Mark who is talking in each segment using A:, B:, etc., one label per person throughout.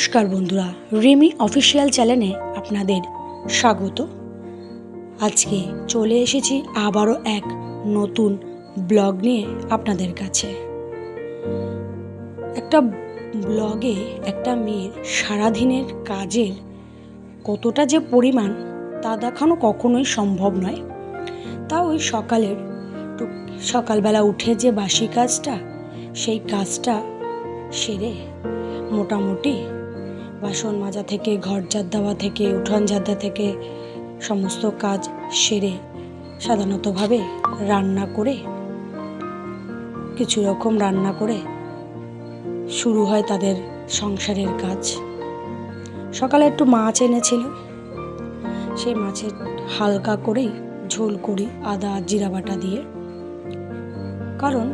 A: নমস্কার বন্ধুরা, রিমি অফিসিয়াল চ্যানেলে আপনাদের স্বাগত। আজকে চলে এসেছি আবারও এক নতুন ব্লগ নিয়ে আপনাদের কাছে। একটা ব্লগে একটা মেয়ের সারাদিনের কাজের কতটা যে পরিমাণ তা দেখানো কখনোই সম্ভব নয়। তা ওই সকালবেলা উঠে যে বাসি কাজটা, সেই কাজটা সেরে মোটামুটি বাসন মাজা থেকে, ঘর ঝাড় দেওয়া থেকে, উঠোন ঝাড়া থেকে সমস্ত কাজ সেরে সাধারণতভাবে কিছু রকম রান্না করে শুরু হয় তাদের সংসারের কাজ। সকালে একটু মাছ এনেছিল, সেই মাছের হালকা করেই ঝোল করি আদা জিরা বাটা দিয়ে। কারণ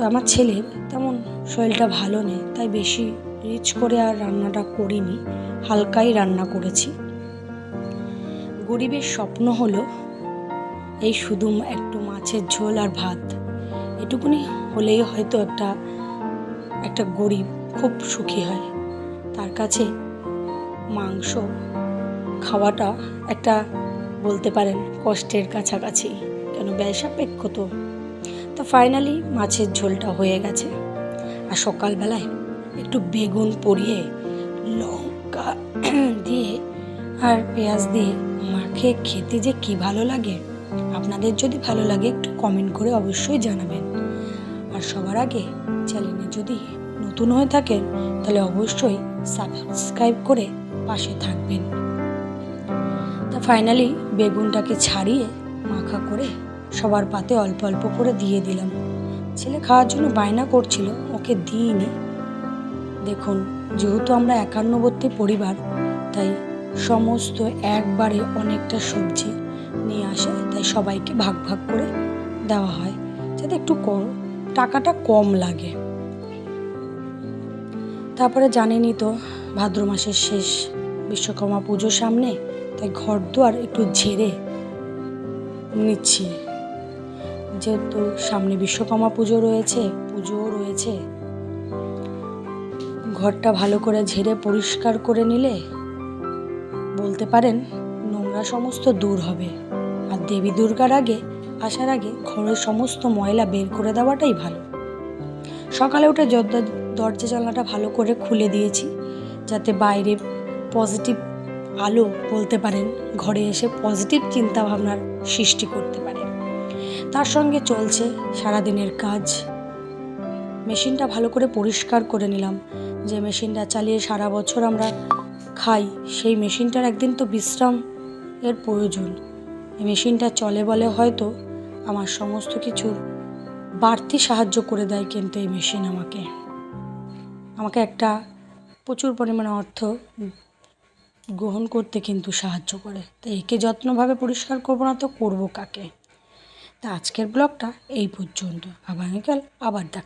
A: আমার ছেলের তেমন শরীরটা ভালো নেই, তাই বেশি রিচ করে আর রান্নাটা করিনি, হালকাই রান্না করেছি। গরিবের স্বপ্ন হলো এই শুধু একটু মাছের ঝোল আর ভাত, এটুকুনি হলেই হয়তো একটা গরিব খুব সুখী হয়। তার কাছে মাংস খাওয়াটা একটা বলতে পারেন কষ্টের কাছাকাছি, কেন ব্যয় সাপেক্ষ তো ফাইনালি মাছের ঝোলটা হয়ে গেছে। আর সকালবেলায় একটু বেগুন পুড়িয়ে লঙ্কা দিয়ে আর পেঁয়াজ দিয়ে মাখে খেতে যে কি ভালো লাগে। আপনাদের যদি ভালো লাগে একটু কমেন্ট করে অবশ্যই জানাবেন। আর সবার আগে চ্যানেলে যদি নতুন হয়ে থাকেন তাহলে অবশ্যই সাবস্ক্রাইব করে পাশে থাকবেন। তা ফাইনালি বেগুনটাকে ছাড়িয়ে মাখা করে সবার পাতে অল্প অল্প করে দিয়ে দিলাম। ছেলে খাওয়ার জন্য বায়না করছিল, ওকে দিইনি। দেখুন, যেহেতু আমরা একান্নবর্তী পরিবার, তাই সমস্ত একবারে অনেকটা সবজি নিয়ে আসে, তাই সবাইকে ভাগ ভাগ করে দেওয়া হয় যাতে একটু টাকাটা কম লাগে। তারপরে জানেনই তো, ভাদ্র মাসের শেষ, বিশ্বকর্মা পুজোর সামনে, তাই ঘর দুয়ার একটু ঝেড়ে নিচ্ছি। যেহেতু সামনে বিশ্বকর্মা পুজোও রয়েছে, ঘরটা ভালো করে ঝেড়ে পরিষ্কার করে নিলে বলতে পারেন নোংরা সমস্ত দূর হবে। আর দেবী দুর্গার আসার আগে ঘরের সমস্ত ময়লা বের করে দেওয়াটাই ভালো। সকালে উঠে দরজা জানলাটা ভালো করে খুলে দিয়েছি, যাতে বাইরে পজিটিভ আলো বলতে পারেন ঘরে এসে পজিটিভ চিন্তা ভাবনার সৃষ্টি করতে পারে। তার সঙ্গে চলছে সারাদিনের কাজ। মেশিনটা ভালো করে পরিষ্কার করে নিলাম। যে মেশিনটা চালিয়ে সারা বছর আমরা খাই, সেই মেশিনটার একদিন তো বিশ্রাম এর প্রয়োজন। এই মেশিনটা চলে বলে হয়তো আমার সমস্ত কিছুর বাড়তি সাহায্য করে দেয়, কিন্তু এই মেশিন আমাকে একটা প্রচুর পরিমাণে অর্থ গ্রহণ করতে কিন্তু সাহায্য করে। তাই একে যত্নভাবে পরিষ্কার করবো না তো করবো কাকে। তা আজকের ব্লগটা এই পর্যন্ত, আগামীকাল আবার দেখা।